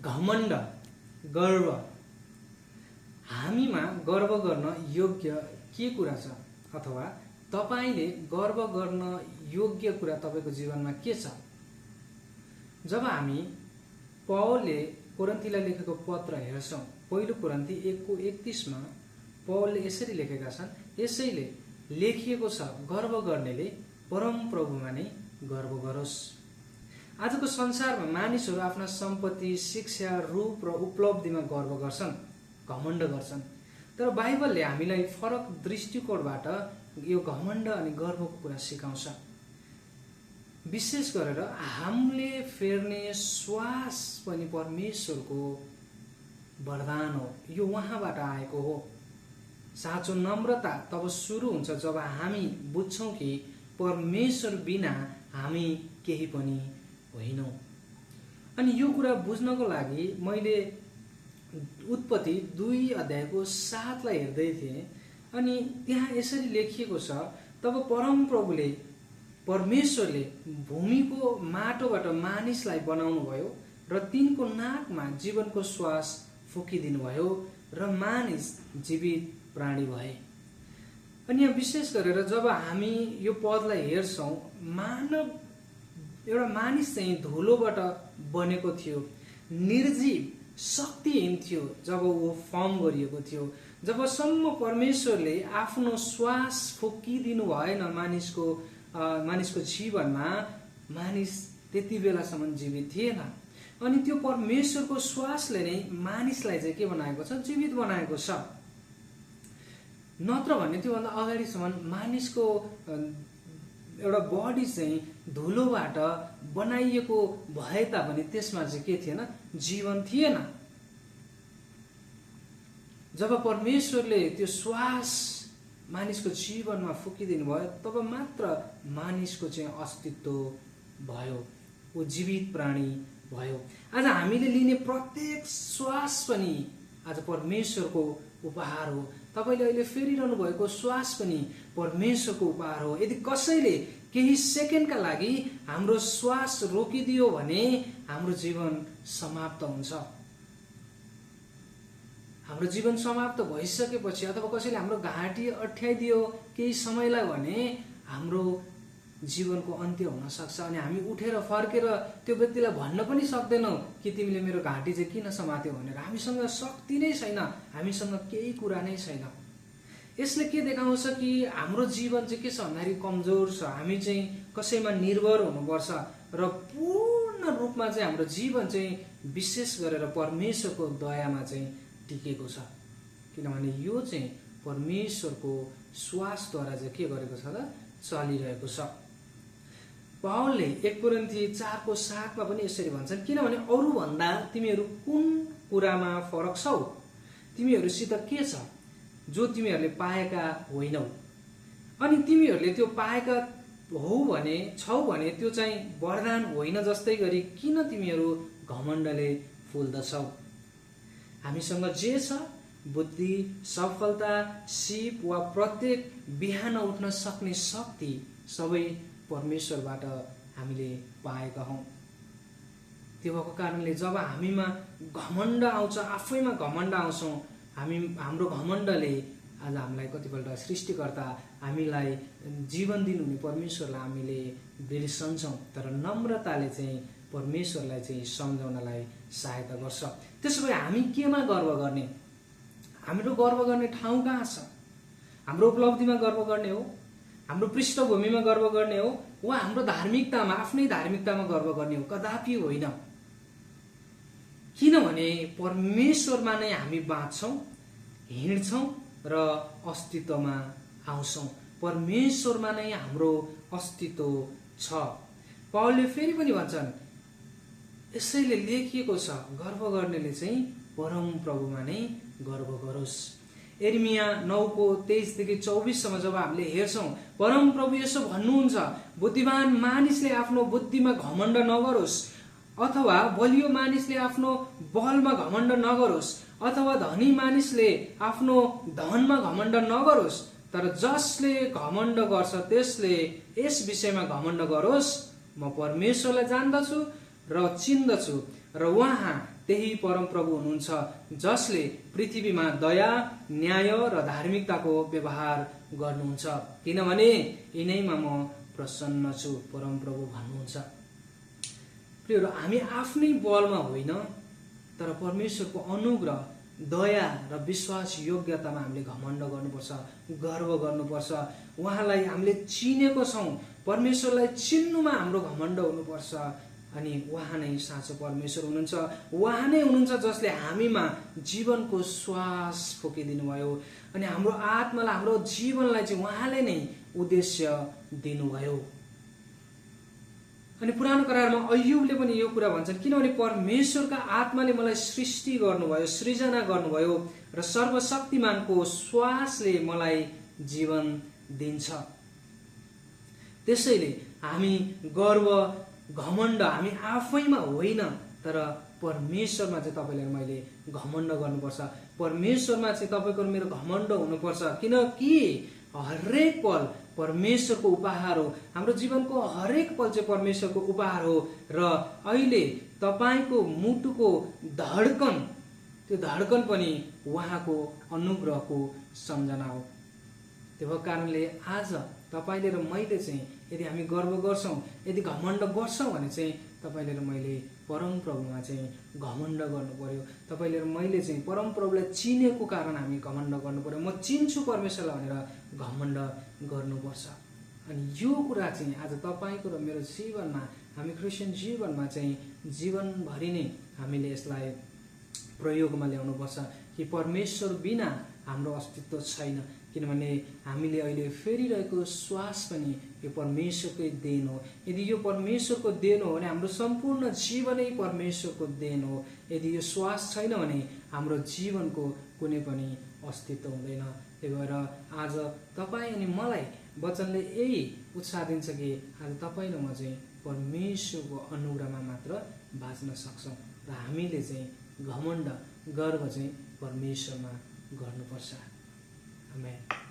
घमण्ड, गर्व, हामीमा गर्व गर्न योग्य के कुरा छ अथवा तपाईले गर्व गर्न योग्य कुरा तपाईको जीवनमा के छ? जब हामी पौलले कोरिन्थीलाई लेखेको पत्र हेर्छौं, पहिलो कोरिन्थी 1:31 मा पौलले यसरी लेखेका छन्, यसैले लेखिएको छ, गर्व गर्नेले परम प्रभुमा नै गर्व गरोस्। आजको संसारमा मानिसहरू आफ्ना सम्पत्ति, शिक्षा, रूप र उपलब्धिमा गर्व गर्छन्, घमण्ड गर्छन्। तर बाइबलले हामीलाई फरक दृष्टिकोणबाट यो घमण्ड अनि गर्वको कुरा सिकाउँछ। विशेष गरेर हामीले फेर्ने श्वास पनि परमेश्वरको वरदान हो, यो उहाँबाट आएको हो। साँचो नम्रता तब सुरु हुन्छ जब हामी बुझ्छौं कि परमेश्वर बिना हामी केही पनि होइनौं। अनि यो कुरा बुझ्नको लागि मैले उत्पत्ति 2:7 लाई हेर्दै थिएँ अनि त्यहाँ यसरी लेखिएको छ, तब परम प्रभुले परमेश्वरले भूमिको माटोबाट मानिसलाई बनाउनु भयो र तिनको नाकमा जीवनको श्वास फुकिदिनु भयो र मानिस जीवित प्राणी भए। अनि यहाँ विशेष गरेर जब हामी यो पदलाई हेर्छौं, मानव एउटा मानिस चाहिँ धुलोबाट बनेको थियो, निर्जीव, शक्तिहीन थियो जब वो फर्म गरिएको थियो। जबसम्म परमेश्वरले आफ्नो श्वास फुकिदिनु भएन मानिसको जीवनमा, मानिस त्यति बेलासम्म जीवित थिएन। अनि त्यो परमेश्वरको श्वासले नै मानिसलाई चाहिँ के बनाएको छ? जीवित बनाएको छ। नत्र भने त्योभन्दा अगाडिसम्म मानिसको एउटा बडी चाहिँ धुलोबाट बनाइएको भए तापनि त्यसमा चाहिँ के थिएन? जीवन थिएन। जब परमेश्वरले त्यो श्वास मानिसको जीवनमा फुकिदिनु भयो, तब मात्र मानिसको चाहिँ अस्तित्व भयो, वो जीवित प्राणी भयो। आज हामीले लिने प्रत्येक श्वास पनि आज परमेश्वरको उपहार हो। तपाईले अहिले फेरिरहनु भएको श्वास पनि परमेश्वरको उपहार हो। यदि कसैले केही सेकेन्डका लागि हाम्रो श्वास रोकिदियो भने हाम्रो जीवन समाप्त हुन्छ। हाम्रो जीवन समाप्त भइसकेपछि अथवा कसैले हाम्रो घाँटी अठ्याइदियो केही समयलाई भने हाम्रो जीवनको अन्त्य हुन सक्छ। अनि हामी उठेर फर्केर त्यो व्यक्तिलाई भन्न पनि सक्दैनौं कि तिमीले मेरो घाँटी चाहिँ किन समात्यौ भनेर। हामीसँग शक्ति नै छैन, हामीसँग केही कुरा नै छैन। यसले के देखाउँछ कि हाम्रो जीवन चाहिँ के छ भन्दाखेरि कमजोर छ। हामी चाहिँ कसैमा निर्भर हुनुपर्छ र पूर्ण रूपमा चाहिँ हाम्रो जीवन चाहिँ विशेष गरेर परमेश्वरको दयामा चाहिँ टिकेको छ। किनभने यो चाहिँ परमेश्वरको श्वासद्वारा चाहिँ के गरेको छ त? चलिरहेको छ। पौलले 1 कोरिन्थी 4:7 मा पनि यसरी भन्छन्, किनभने अरु भन्दा तिमीहरू कुन कुरामा फरक छौ? तिमीहरूसित के छ जो तिमीहरूले पाएका होइनौ? अनि तिमीहरूले त्यो पाएका छौ भने त्यो चाहिँ वरदान होइन जस्तै गरी किन तिमीहरू घमण्डले फुल्दछौ? हामीसँग जे छ, बुद्धि, सफलता, सिप वा प्रत्येक बिहान उठ्न सक्ने शक्ति सबै परमेश्वरबाट हामीले पाएका हौं। त्यो भएको कारणले जब हामीमा घमण्ड आउँछ, आफैमा घमण्ड आउँछौं, हाम्रो घमण्डले आज हामीलाई कतिपल्ट सृष्टिकर्ता हामीलाई जीवन दिनुहुने परमेश्वरलाई हामीले बिर्सन्छौं। तर नम्रताले चाहिँ परमेश्वरलाई चाहिँ सम्झाउनलाई सहायता गर्छ। त्यसो भए हामी केमा गर्व गर्ने? हाम्रो गर्व गर्ने ठाउँ कहाँ छ? हाम्रो उपलब्धिमा गर्व गर्ने हो, हाम्रो पृष्ठभूमिमा गर्व गर्ने हो, वा हाम्रो धार्मिकतामा, आफ्नै धार्मिकतामा गर्व गर्ने हो? कदापि होइन। किनभने परमेश्वरमा नै हामी बाँच्छौं, हिँड्छौं र अस्तित्वमा आउँछौं। परमेश्वरमा नै हाम्रो अस्तित्व छ। पौलले फेरि पनि भन्छन्, यसैले लेखिएको छ, गर्व गर्नेले चाहिँ परम प्रभुमा नै गर्व गरोस्। यिर्मया 9:23-24 सम्म जब हामीले हेर्छौं, परम प्रभु यसो भन्नुहुन्छ, बुद्धिमान मानिसले आफ्नो बुद्धिमा घमण्ड नगरोस्, अथवा बलियो मानिसले आफ्नो बलमा घमण्ड नगरोस्, अथवा धनी मानिसले आफ्नो धनमा घमण्ड नगरोस्। तर जसले घमण्ड गर्छ त्यसले यस विषयमा घमण्ड गरोस्, म परमेश्वरलाई जान्दछु र चिन्दछु र उहाँ त्यही परमप्रभु हुनुहुन्छ जसले पृथ्वीमा दया, न्याय र धार्मिकताको व्यवहार गर्नुहुन्छ, किनभने यिनैमा म प्रसन्न छु, परमप्रभु भन्नुहुन्छ। प्रियहरू, हामी आफ्नै बलमा होइन तर परमेश्वरको अनुग्रह, दया र विश्वास योग्यतामा हामीले घमण्ड गर्नुपर्छ, गर्व गर्नुपर्छ। उहाँलाई हामीले चिनेको छौँ, परमेश्वरलाई चिन्नुमा हाम्रो घमण्ड हुनुपर्छ। अनि उहाँ नै साँचो परमेश्वर हुनुहुन्छ। उहाँ नै हुनुहुन्छ जसले हामीमा जीवनको श्वास फुकिदिनु भयो अनि हाम्रो आत्मालाई, हाम्रो जीवनलाई चाहिँ उहाँले नै उद्देश्य दिनुभयो। अनि पुरानो करारमा अय्युबले पनि यो कुरा भन्छन्, किनभने परमेश्वरका आत्माले मलाई सृष्टि गर्नुभयो, सृजना गर्नुभयो र सर्वशक्तिमानको श्वासले मलाई जीवन दिन्छ। त्यसैले हामी गर्व, घमण्ड हामी आफैमा होइन तर परमेश्वरमा चाहिँ तपाईँले मैले घमण्ड गर्नुपर्छ। परमेश्वरमा चाहिँ तपाईँको मेरो घमण्ड हुनुपर्छ, किनकि हरेक पल परमेश्वरको उपहार हो। हाम्रो जीवनको हरेक पल चाहिँ परमेश्वरको उपहार हो र अहिले तपाईँको मुटुको धड्कन, त्यो धड्कन पनि उहाँको अनुग्रहको सम्झना हो। त्यो कारणले आज तपाईँले र मैले चाहिँ यदि हामी गर्व गर्छौँ, यदि घमण्ड गर्छौँ भने चाहिँ तपाईँले र मैले परमप्रभुमा चाहिँ घमण्ड गर्नु पर्यो। तपाईँले र मैले चाहिँ परमप्रभुलाई चिनेको कारण हामी घमण्ड गर्नु पर्यो। म चिन्छु परमेश्वरलाई भनेर घमण्ड गर्नुपर्छ। अनि यो कुरा चाहिँ आज तपाईँको र मेरो जीवनमा, हामी क्रिस्चियन जीवनमा चाहिँ जीवनभरि नै हामीले यसलाई प्रयोगमा ल्याउनुपर्छ कि परमेश्वर बिना हाम्रो अस्तित्व छैन। किनभने हामीले अहिले फेरिरहेको श्वास पनि यो परमेश्वरकै देन हो। यदि यो परमेश्वरको देन हो भने हाम्रो सम्पूर्ण जीवनै परमेश्वरको देन हो। यदि यो श्वास छैन भने हाम्रो जीवनको कुनै पनि अस्तित्व हुँदैन। त्यही भएर आज तपाईँ अनि मलाई वचनले यही उत्साह दिन्छ कि आज तपाईँ र म चाहिँ परमेश्वरको अनुग्रहमा मात्र बाँच्न सक्छौँ र हामीले चाहिँ घमण्ड, गर्व चाहिँ परमेश्वरमा गर्नुपर्छ। आमेन।